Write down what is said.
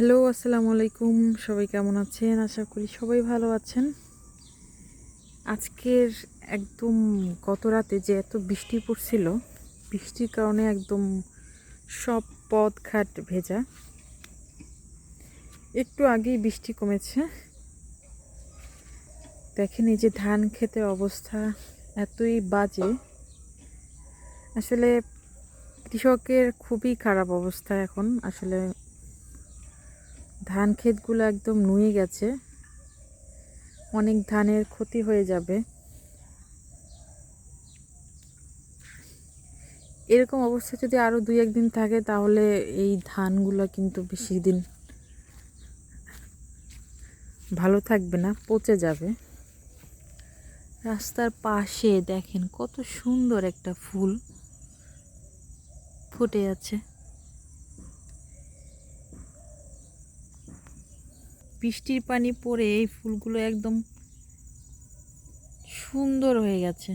Hello, আসসালামু আলাইকুম। সবাই কেমন আছেন? আশা করি সবাই ভালো আছেন। আজকের একদম গত রাতে যে এত বৃষ্টি পড়ছিল, বৃষ্টির কারণে একদম সব পথঘাট ভেজা। একটু আগেই বৃষ্টি কমেছে। দেখেন এই যে ধান ক্ষেতের অবস্থা এতই বাজে। আসলে কৃষকের খুবই খারাপ অবস্থা এখন। আসলে ধান ক্ষেতগুলো একদম নুয়ে গেছে। অনেক ধানের ক্ষতি হয়ে যাবে। এরকম অবস্থা যদি আরও 2-1 দিন থাকে তাহলে এই ধানগুলো কিন্তু বেশি দিন ভালো থাকবে না, পচে যাবে। রাস্তার পাশে দেখেন কত সুন্দর একটা ফুল ফুটে আছে। বৃষ্টির পানি পড়ে এই ফুলগুলো একদম সুন্দর হয়ে গেছে।